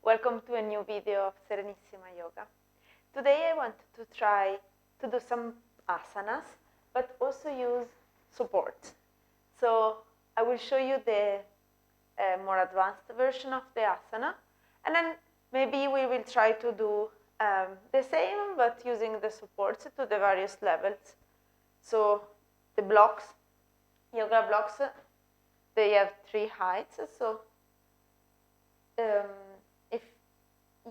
Welcome to a new video of Serenissima Yoga. Today I want to try to do some asanas, but also use support. So I will show you the more advanced version of the asana, and then maybe we will try to do the same, but using the supports to the various levels. So the blocks, yoga blocks, they have 3 heights. So if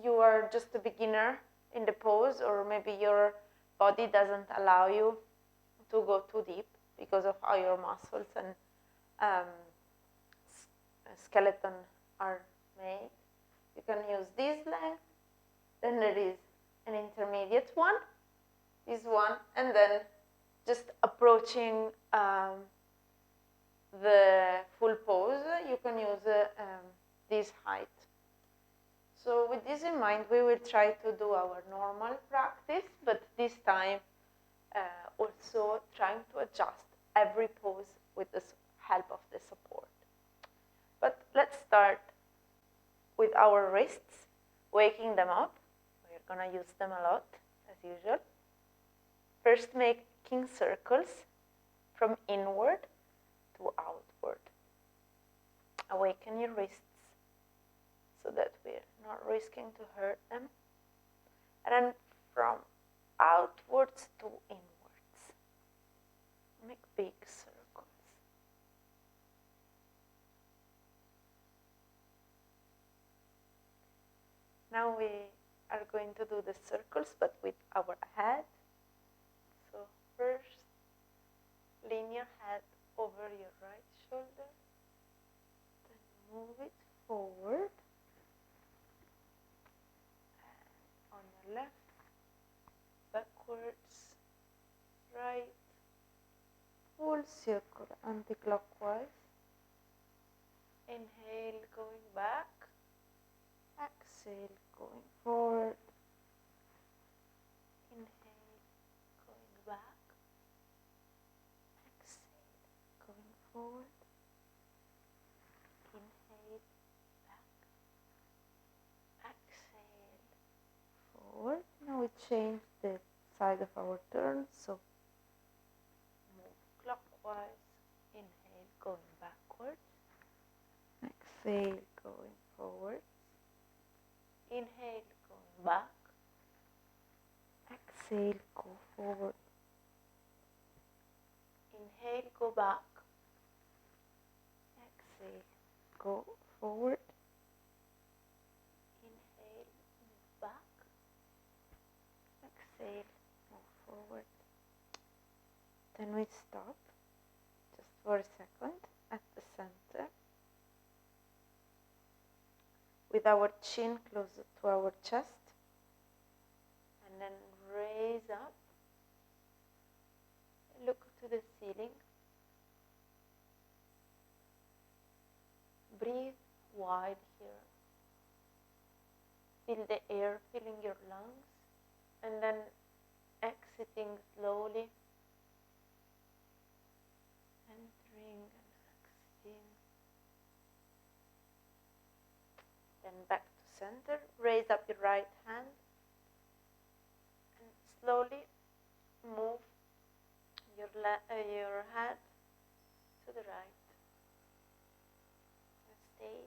you are just a beginner in the pose, or maybe your body doesn't allow you to go too deep because of how your muscles and skeleton are made, you can use this length. Then there is an intermediate one, this one, and then just approaching the full pose, you can use this height. So with this in mind, we will try to do our normal practice, but this time also trying to adjust every pose with the help of the support. But let's start with our wrists, waking them up. We're going to use them a lot, as usual. First, making circles from inward to outward. Awaken your wrists so that we're not risking to hurt them. And then from outwards to inwards. Make big circles. Now we are going to do the circles, but with our head. So first, lean your head over your right shoulder. Then move it forward. On your left, backwards, right, full circle anti-clockwise. Inhale, going back. Exhale, going forward. Inhale, going back. Exhale, going forward. Inhale, back. Exhale, forward. Now we change the side of our turn, so move clockwise. Inhale, going backwards. Exhale, going forward. Inhale, going back. Exhale, go forward. Inhale, go back. Exhale, go forward. Inhale, move back. Exhale, move forward. Then we stop just for a second at the center with our chin closer to our chest, and then raise up, look to the ceiling, breathe wide here, feel the air filling your lungs, and then exiting slowly, entering and exiting. Then back to center, raise up your right hand and slowly move your head to the right. And stay.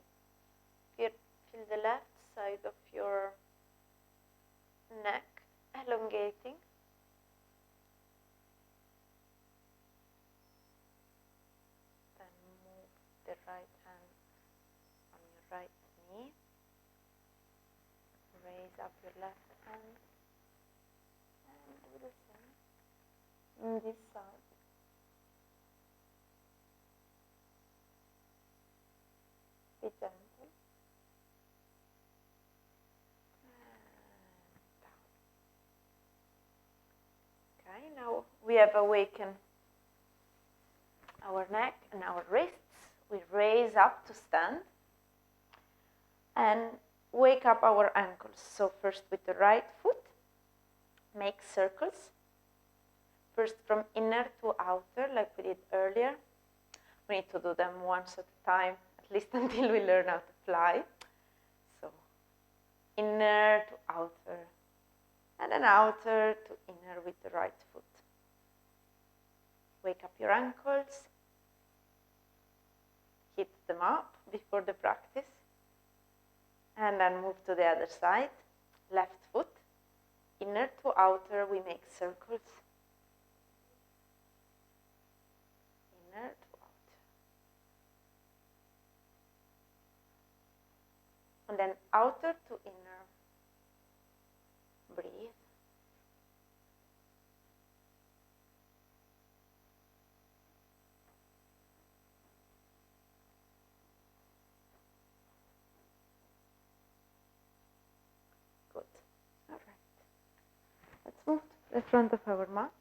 Feel the left side of your neck elongating. Then move the right hand on your right knee. Raise up your left hand and do the same on this side. Be gentle. And down. Okay, now we have awakened our neck and our wrists. We raise up to stand and wake up our ankles. So first with the right foot, make circles. First from inner to outer, like we did earlier. We need to do them once at a time, at least until we learn how to fly. So inner to outer, and then outer to inner with the right foot. Wake up your ankles, hit them up before the practice, and then move to the other side. Left foot, inner to outer, we make circles. Inner to outer. And then outer to inner. Breathe. Good. All right. Let's move to the front of our mat.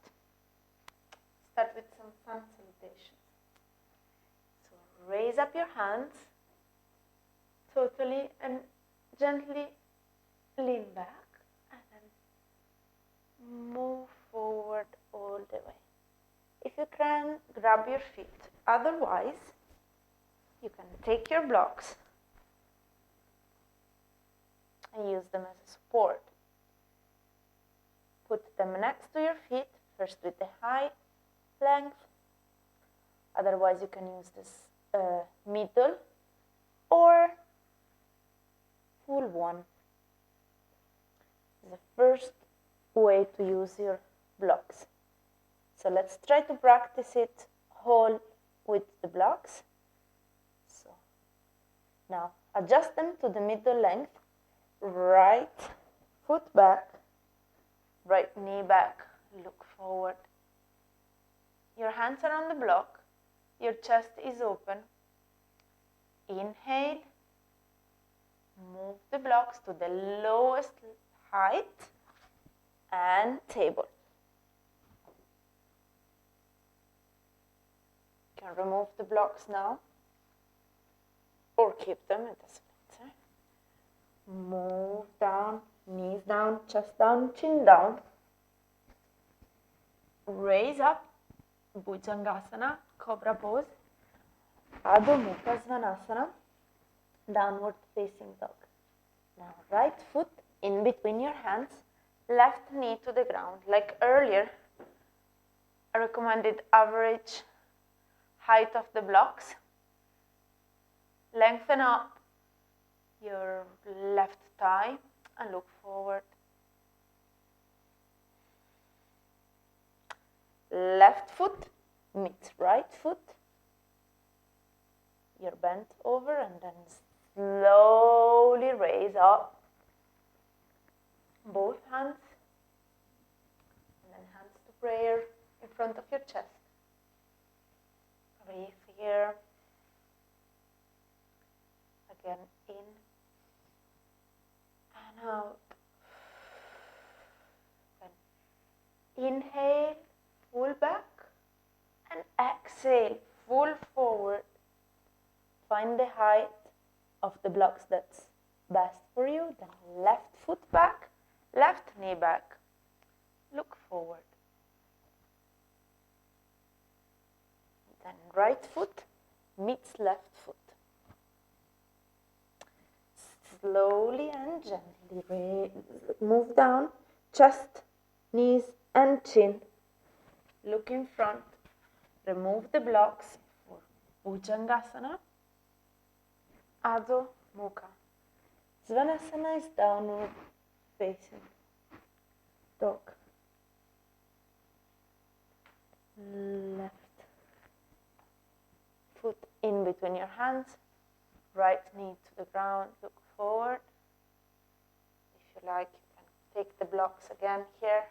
Start with some sun salutations. So raise up your hands totally and gently lean back and then move forward all the way. If you can, grab your feet. Otherwise, you can take your blocks and use them as a support. Put them next to your feet, first with the high length. Otherwise, you can use this middle or full one. This is the first way to use your blocks. So let's try to practice it whole with the blocks. So now adjust them to the middle length. Right foot back, right knee back, look forward. Your hands are on the block, your chest is open. Inhale, move the blocks to the lowest height and table. You can remove the blocks now or keep them, it doesn't matter. Move down, knees down, chest down, chin down. Raise up, Bhujangasana, Cobra pose. Adho Mukha Svanasana, downward facing dog. Now right foot in between your hands, left knee to the ground. Like earlier, I recommended average height of the blocks. Lengthen up your left thigh and look forward. Left foot meets right foot. You're bent over and then slowly raise up. Both hands. And then hands to prayer in front of your chest. Breathe here. Again, in and out. Then inhale, full back, and exhale, full forward. Find the height of the blocks that's best for you. Then left foot back, left knee back. Look forward. Then right foot meets left foot. Slowly and gently move down, chest, knees and chin. Look in front. Remove the blocks for Bhujangasana. Adho Mukha. Svanasana is downward facing dog. Left foot in between your hands. Right knee to the ground, look forward. If you like, you can take the blocks again here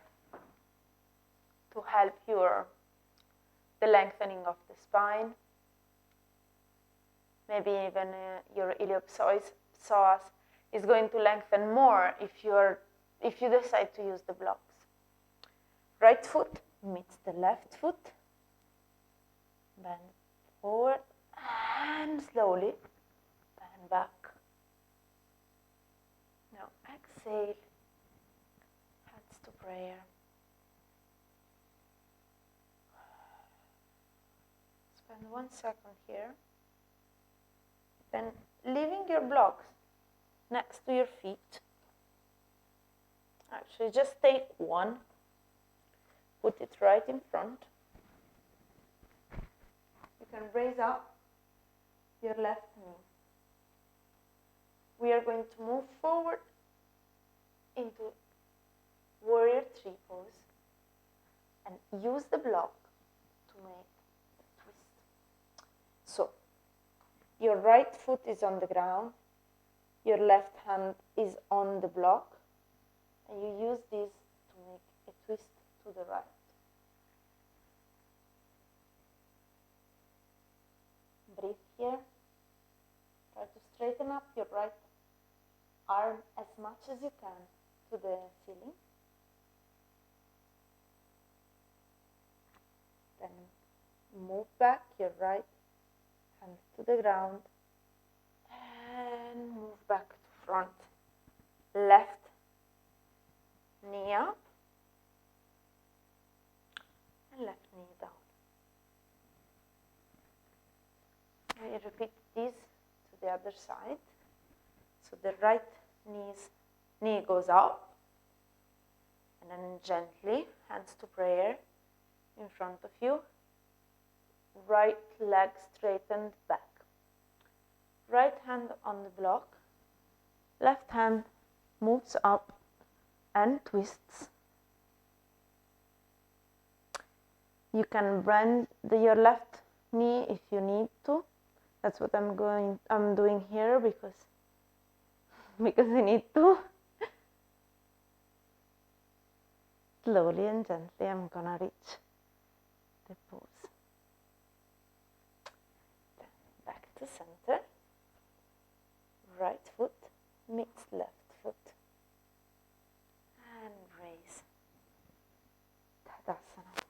to help the lengthening of the spine. Maybe even your iliopsoas is going to lengthen more if you decide to use the blocks. Right foot meets the left foot. Bend forward and slowly bend back. Now exhale, hands to prayer. Spend 1 second here. Then leaving your blocks next to your feet, Actually, just take one, put it right in front. You can raise up your left knee. We are going to move forward into warrior 3 pose and use the block to make a twist. So, your right foot is on the ground, your left hand is on the block, and you use this to make a twist to the right. Breathe here. Try to straighten up your right arm as much as you can to the ceiling. Then move back your right hand to the ground and move back to front. Left knee up and left knee down. Now you repeat this to the other side. So the right knee goes up, and then gently, hands to prayer in front of you. Right leg straightened back. Right hand on the block. Left hand moves up and twists. You can bend your left knee if you need to. That's what I'm doing here because I need to. Slowly and gently I'm gonna reach the pose. Then back to center. Right foot meets left foot. And raise. Tadasana.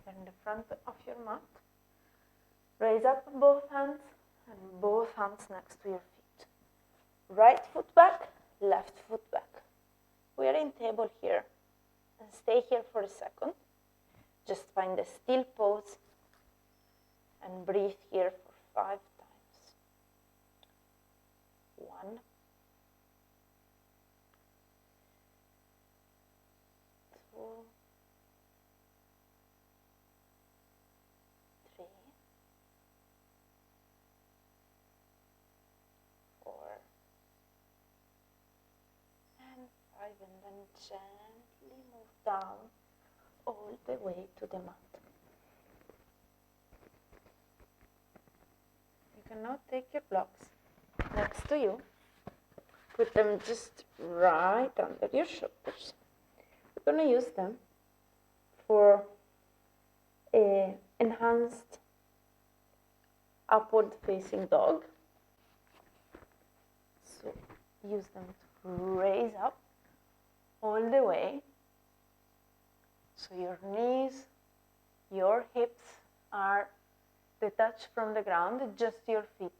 In the front of your mat. Raise up both hands and both hands next to your feet. Right foot back, left foot back. We are in table here. And stay here for a second. Just find a still pose and breathe here for 5 times. 1, 2, 3, 4, and 5, and then gently move down all the way to the mat. You can now take your blocks next to you, put them just right under your shoulders. We're going to use them for an enhanced upward facing dog. So use them to raise up all the way. So your knees, your hips are detached from the ground, just your feet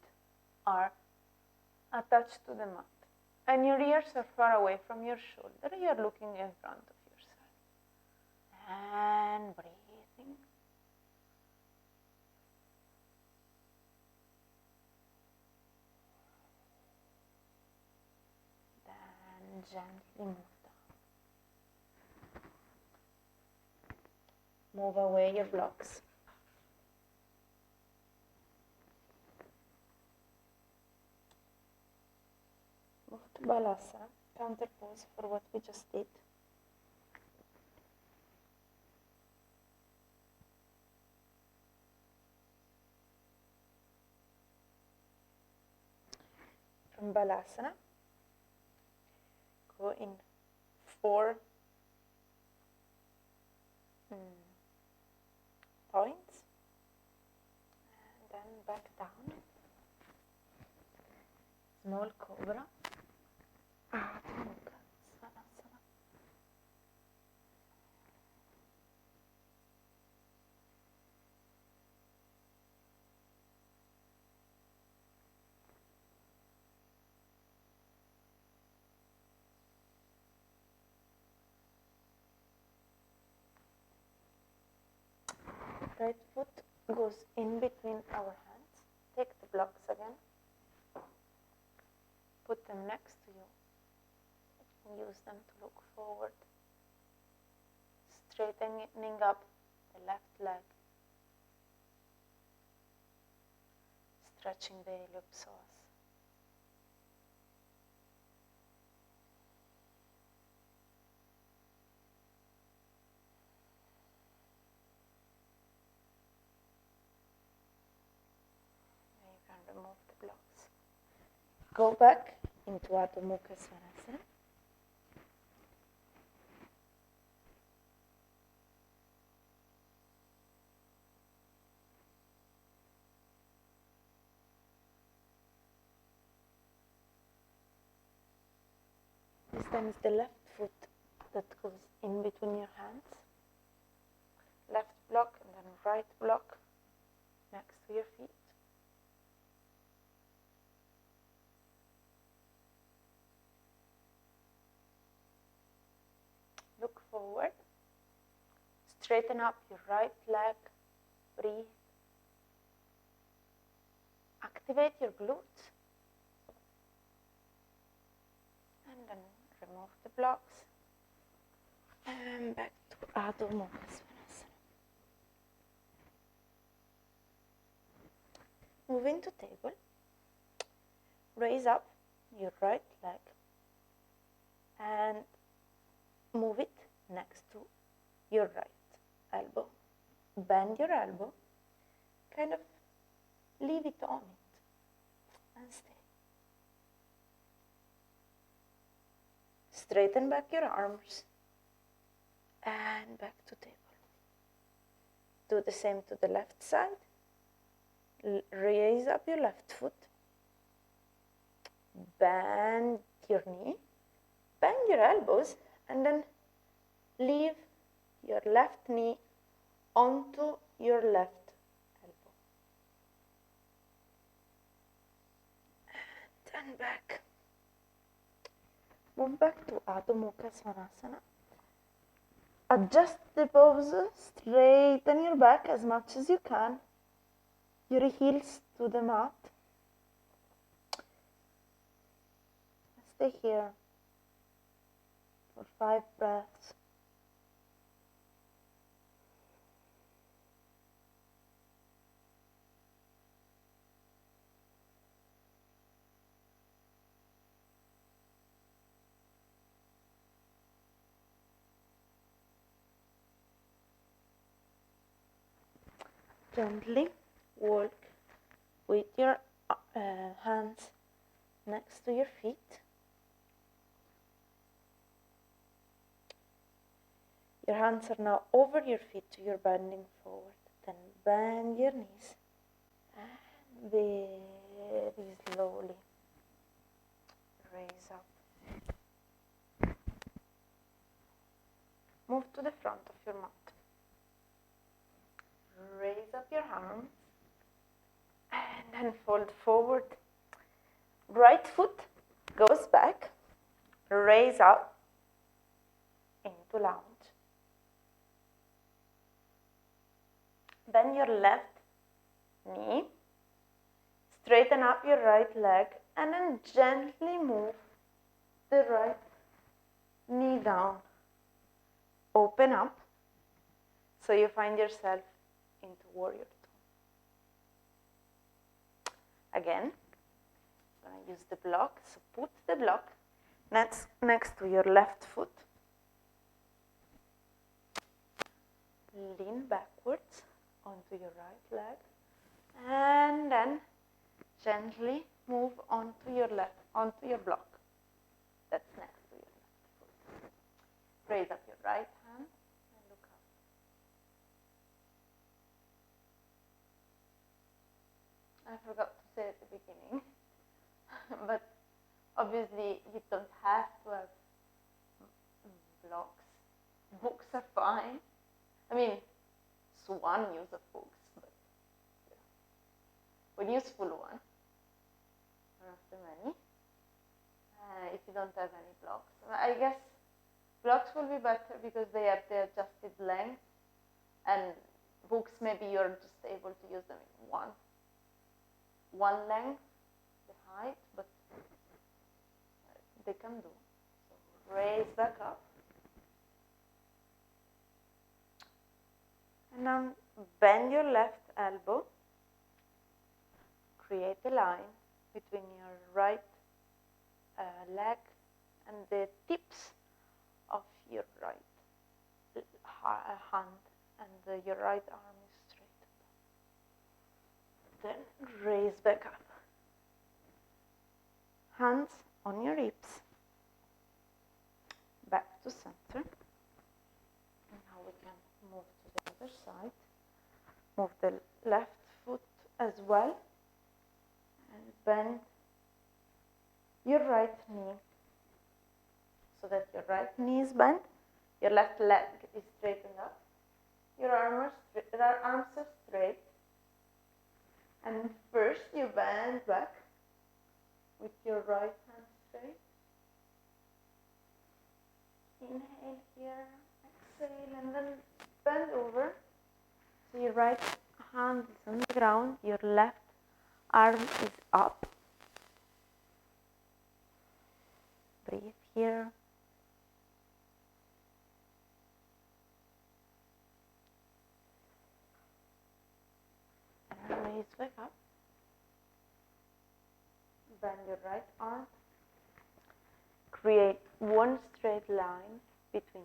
are attached to the mat. And your ears are far away from your shoulder. You are looking in front of yourself. And breathing. Then gently move down. Move away your blocks. Move to Balasana, counter pose for what we just did. From Balasana, go in 4 points, and then back down. Small cobra. Right foot goes in between our hands. Take the blocks again. Put them next to you. And use them to look forward. Straightening up the left leg. Stretching the iliopsoas. Now you can remove the blocks. Go back into Adho Mukha Svanasana. This time is the left foot that goes in between your hands. Left block and then right block next to your feet. Look forward. Straighten up your right leg. Breathe. Activate your glutes. And then remove the blocks. And back to Adho Mukha Svanasana. Move into table. Raise up your right leg and move it next to your right elbow. Bend your elbow, kind of leave it on it and stay. Straighten back your arms and back to table. Do the same to the left side. Raise up your left foot. Bend your knee. Bend your elbows and then leave your left knee onto your left elbow. And then back. Move back to Adho Mukha Svanasana. Adjust the pose, straighten your back as much as you can. Your heels to the mat. Stay here for 5 breaths. Gently walk with your hands next to your feet. Your hands are now over your feet, you're bending forward. Then bend your knees and very slowly raise up. Move to the front of your mat. Raise up your arms and then fold forward. Right foot goes back, raise up into lounge. Bend your left knee, straighten up your right leg and then gently move the right knee down. Open up so you find yourself into warrior two. Again, I'm going to use the block. So put the block next to your left foot. Lean backwards onto your right leg. And then gently move onto your block. That's next to your left foot. Raise up your right hand and look up. I forgot to say at the beginning, but obviously you don't have to have blocks. Books are fine. I mean, Swan use of books, but yeah. One useful one of the many. If you don't have any blocks, I guess blocks will be better because they have the adjusted length, and hooks, maybe you're just able to use them in one length, the height, but they can do. So raise back up. And now bend your left elbow. Create a line between your right leg and the tips of your right hand, and your right arm is straight. Then raise back up. Hands on your hips. Back to center. And now we can move to the other side. Move the left foot as well. And bend your right knee so that your right knee is bent. Your left leg is straightened up. Your arms are straight. And first you bend back with your right hand straight. Inhale here, exhale, and then bend over. So your right hand is on the ground, your left arm is up. Breathe here. And raise back up. Bend your right arm. Create one straight line between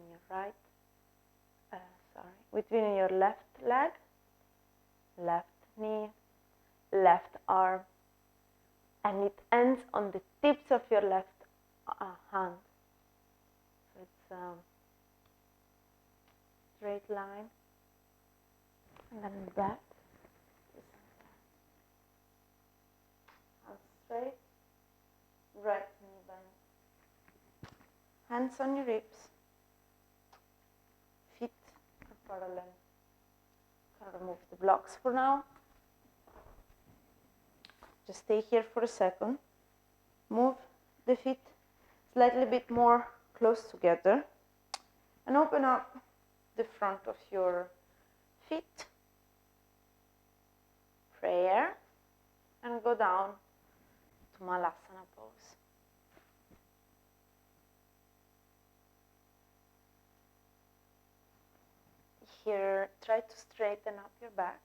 between your left leg, left knee, left arm, and it ends on the tips of your left hand. So it's a straight line, and then back to center. Hands straight, right knee bent. Hands on your hips, feet are parallel. Can remove the blocks for now. Just stay here for a second. Move the feet slightly bit more close together and open up the front of your feet. Prayer and go down to Malasana pose. Here, try to straighten up your back.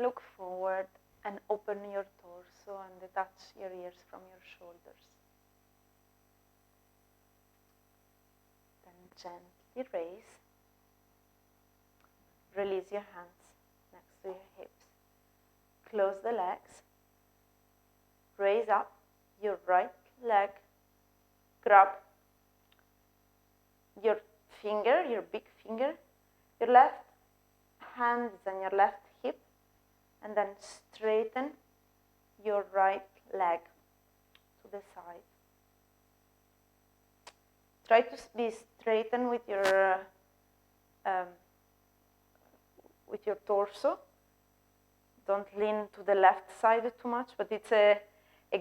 Look forward and open your torso and detach your ears from your shoulders. Then gently raise. Release your hands next to your hips. Close the legs. Raise up your right leg. Grab your finger, your big finger. Your left hand is on your left hip. And then straighten your right leg to the side. Try to be straightened with your torso. Don't lean to the left side too much, but it's a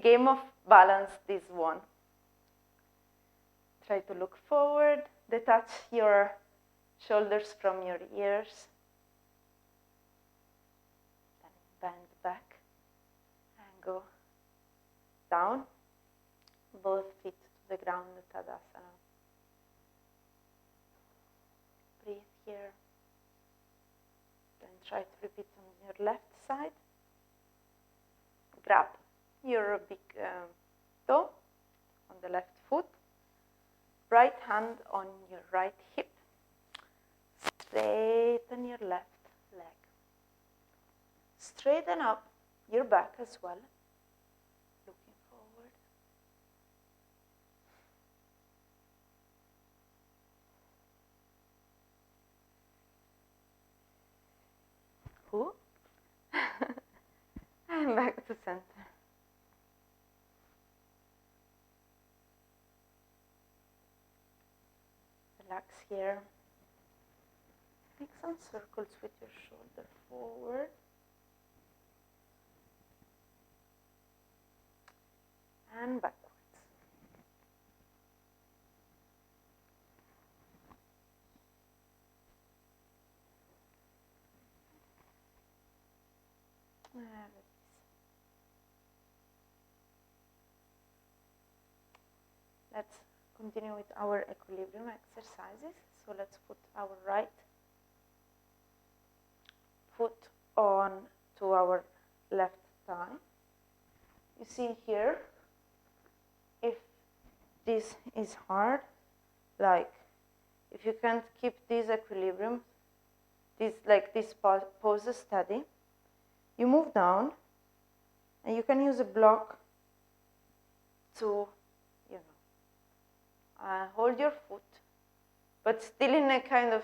game of balance, this one. Try to look forward, detach your shoulders from your ears. Bend back and go down, both feet to the ground, Tadasana. Breathe here. Then try to repeat on your left side. Grab your big toe on the left foot. Right hand on your right hip. Straighten your left leg. Straighten up your back as well, looking forward. And back to center. Relax here. Make some circles with your shoulder forward. And backwards. Let's continue with our equilibrium exercises. So let's put our right foot on to our left thigh. You see here, if this is hard, like if you can't keep this equilibrium, this pose steady, you move down and you can use a block to, hold your foot, but still in a kind of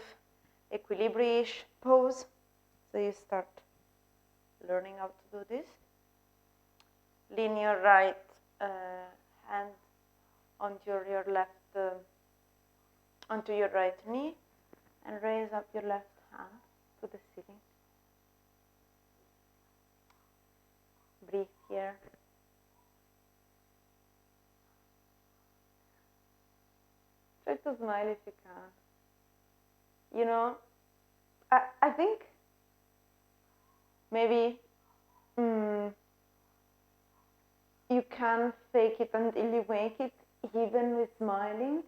equilibrium-ish pose. So you start learning how to do this. Lean your right hand onto your left, onto your right knee, and raise up your left hand to the ceiling. Breathe here. Try to smile if you can. I think maybe you can fake it until you make it, even with smiling.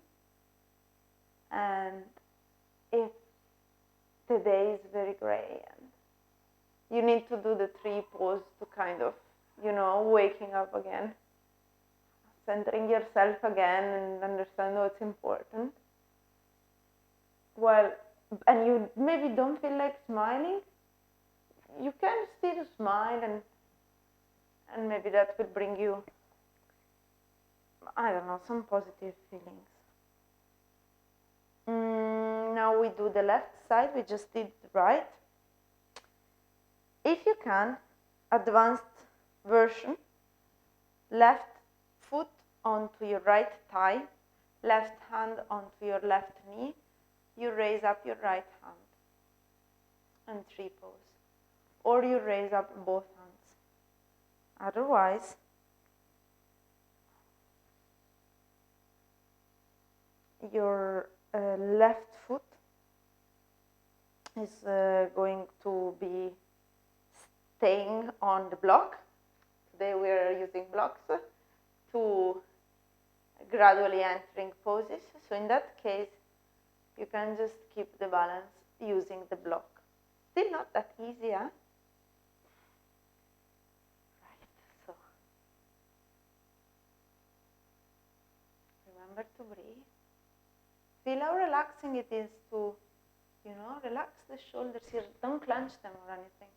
And if the day is very gray and you need to do the tree pose to kind of, waking up again, centering yourself again and understand what's important. Well, and you maybe don't feel like smiling, you can still smile, and maybe that will bring you, I don't know, some positive feelings. Now we do the left side, we just did the right. If you can, advanced version, left foot onto your right thigh, left hand onto your left knee, you raise up your right hand and tree pose. Or you raise up both hands. Otherwise, your left foot is going to be staying on the block. Today we are using blocks to gradually entering poses. So in that case, you can just keep the balance using the block. Still not that easy, huh? Right, so remember to breathe. Feel how relaxing it is to, relax the shoulders here. Don't clench them or anything.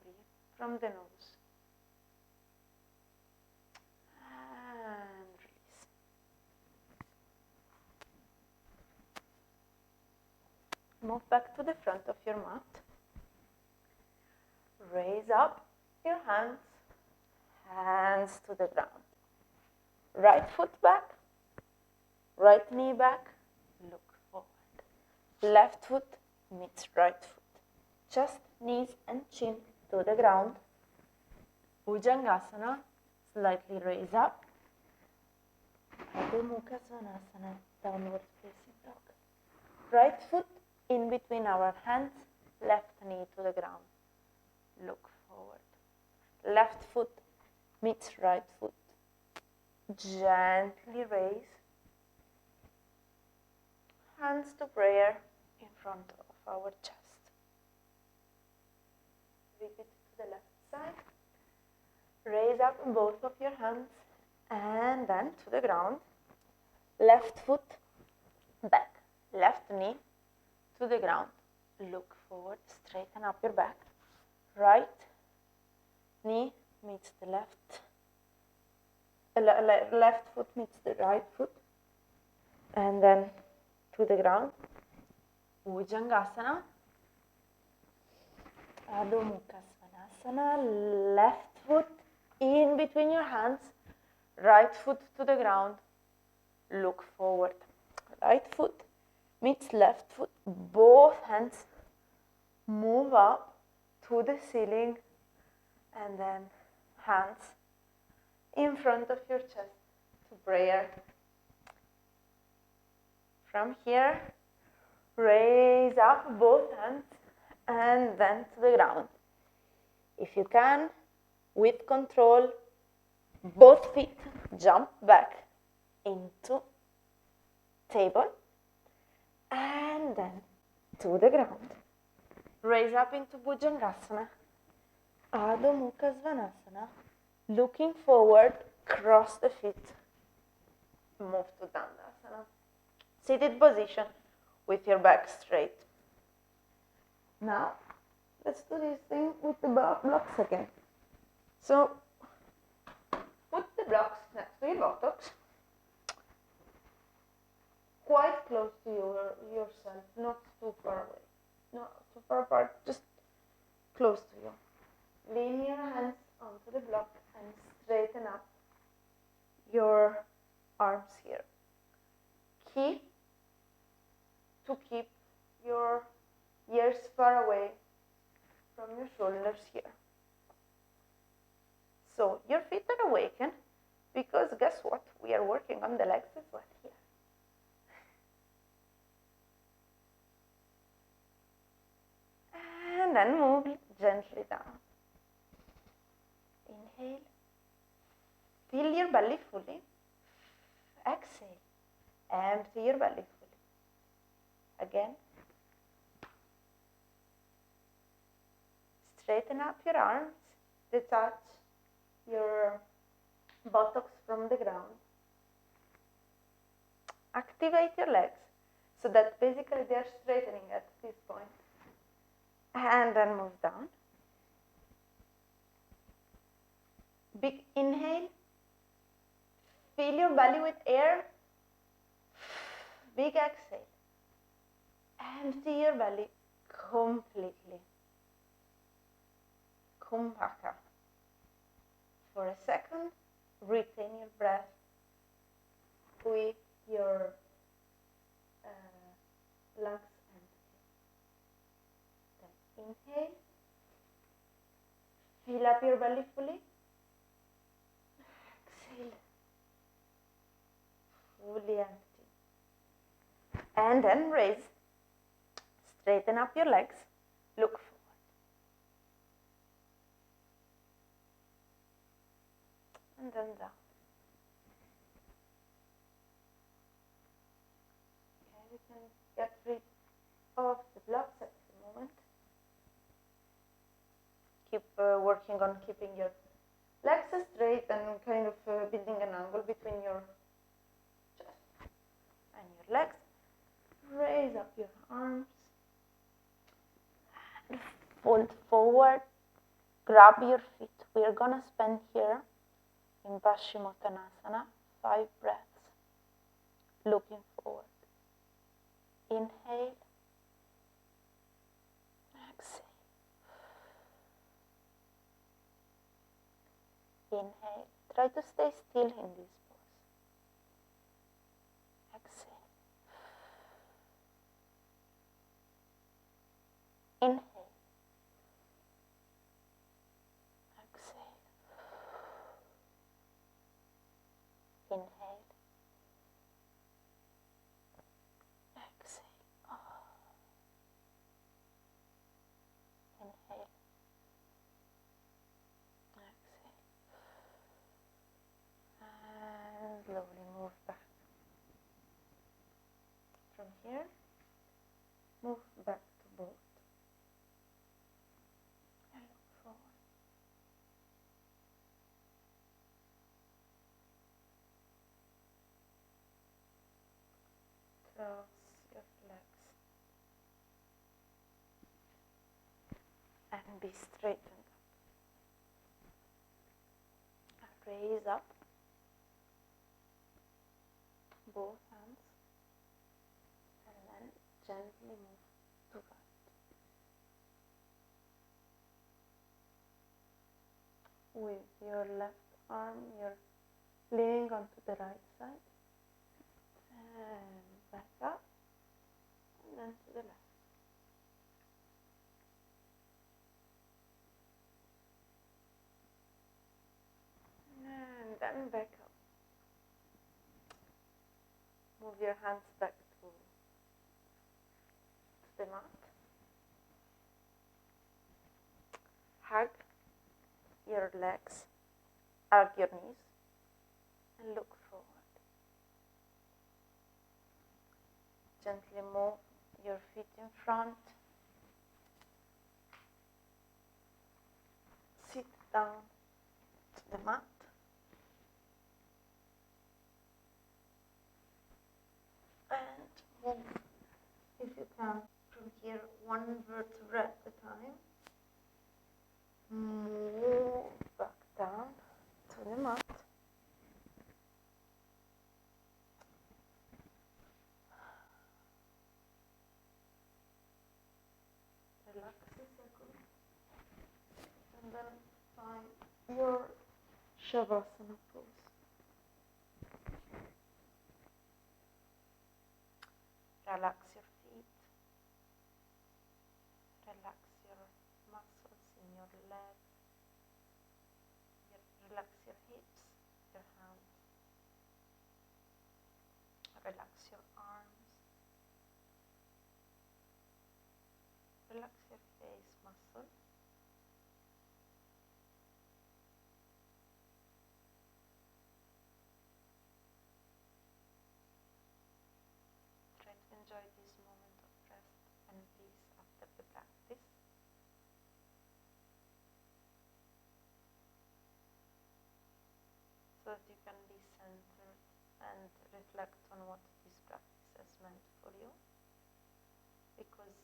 Breathe from the nose. And release. Move back to the front of your mat. Raise up your hands, hands to the ground. Right foot back, right knee back, look forward. Left foot meets right foot. Chest, knees and chin to the ground. Bhujangasana, slightly raise up. Adho Mukha Svanasana, downward facing dog. Right foot in between our hands, left knee to the ground. Look forward. Left foot meets right foot. Gently raise. Hands to prayer in front of our chest. Repeat to the left side. Raise up both of your hands and then to the ground. Left foot back. Left knee to the ground. Look forward. Straighten up your back. Right knee meets the left. Left foot meets the right foot. And then to the ground. Bhujangasana. Adho Mukha Svanasana. Left foot in between your hands. Right foot to the ground. Look forward. Right foot meets left foot. Both hands move up to the ceiling. And then hands in front of your chest to prayer. From here, raise up both hands and then to the ground. If you can, with control, both feet jump back into table and then to the ground. Raise up into Bhujangasana, Adho Mukha Svanasana, looking forward, cross the feet, move to Dandasana. Seated position with your back straight. Now, let's do this thing with the blocks again. So, put the blocks next to your buttocks, quite close to yourself, not too far away, not too far apart, just close to you. Lean your hands onto the block and straighten up your arms here. Key to keep your ears far away from your shoulders here. So your feet are awakened because guess what? We are working on the legs as well here. And then move gently down. Inhale. Fill your belly fully. Exhale. Empty your belly fully. Again. Straighten up your arms. Detach your buttocks from the ground. Activate your legs so that basically they are straightening at this point. And then move down. Big inhale. Fill your belly with air. Big exhale. Empty your belly completely. Kumbhaka. For a second, retain your breath with your lungs empty. Then inhale. Fill up your belly fully. Exhale. Fully empty. And then raise. Straighten up your legs. Look forward. And then down. Okay, we can get rid of the blocks at the moment. Keep working on keeping your legs straight and kind of building an angle between your chest and your legs. Raise up your arms. Fold forward. Grab your feet. We are going to spend here in Paschimottanasana 5 breaths. Looking forward. Inhale. Exhale. Inhale. Try to stay still in this pose. Exhale. Inhale. Exhale. Inhale. Exhale. Inhale. Exhale. And slowly move back. From here, move back to both. And look forward. Cross your legs and be straightened up. Raise up both hands and then gently move to right. With your left arm, you're leaning onto the right side. And back up, and then to the left. And then back up. Move your hands back to the mat. Hug your legs, arc your knees, and look forward. Gently move your feet in front. Sit down to the mat. And move, if you can, from here one vertebra at a time. Move back down to the mat. Relax a second. And then find your Shavasana pose. Relax your feet. Relax your muscles in your legs. Relax your hips, your hands. Relax your arms. Relax your face muscle. Try to enjoy this moment of rest and peace after the practice. So that you can be centered and reflect on what this practice has meant for you. Because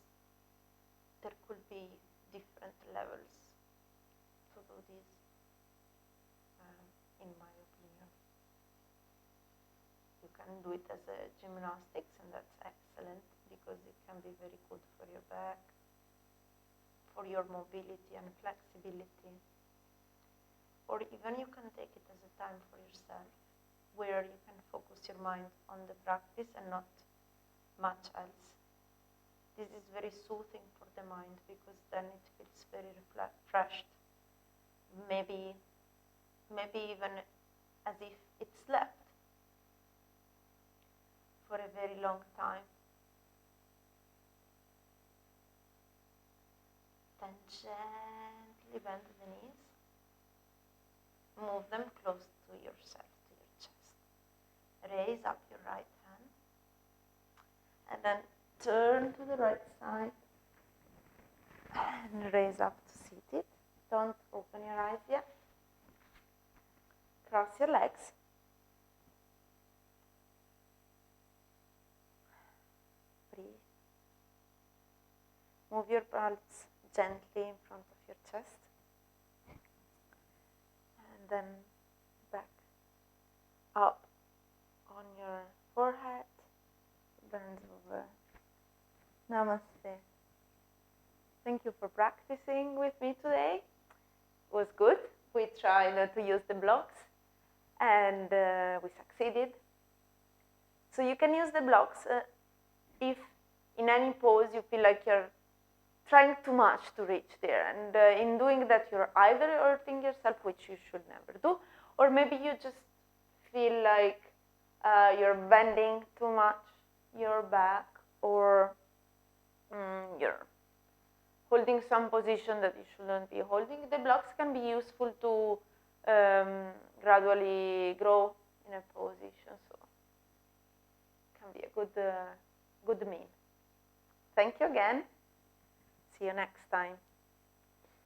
there could be different levels to do this, in my opinion. You can do it as a gymnastics, and that's excellent because it can be very good for your back, for your mobility and flexibility. Or even you can take it as a time for yourself, where you can focus your mind on the practice and not much else. This is very soothing for the mind because then it feels very refreshed. Maybe even as if it slept for a very long time. Then gently bend the knees. Move them close to yourself, to your chest. Raise up your right hand. And then turn to the right side. And raise up to seated. Don't open your eyes yet. Cross your legs. Breathe. Move your palms gently in front of your chest. And then back up on your forehead. Bend over. Namaste. Thank you for practicing with me today. It was good. We tried to use the blocks and we succeeded. So you can use the blocks if in any pose you feel like you're trying too much to reach there, and in doing that you're either hurting yourself, which you should never do, or maybe you just feel like you're bending too much your back, or you're holding some position that you shouldn't be holding. The blocks can be useful to gradually grow in a position, so it can be a good mean. Thank you again. See you next time.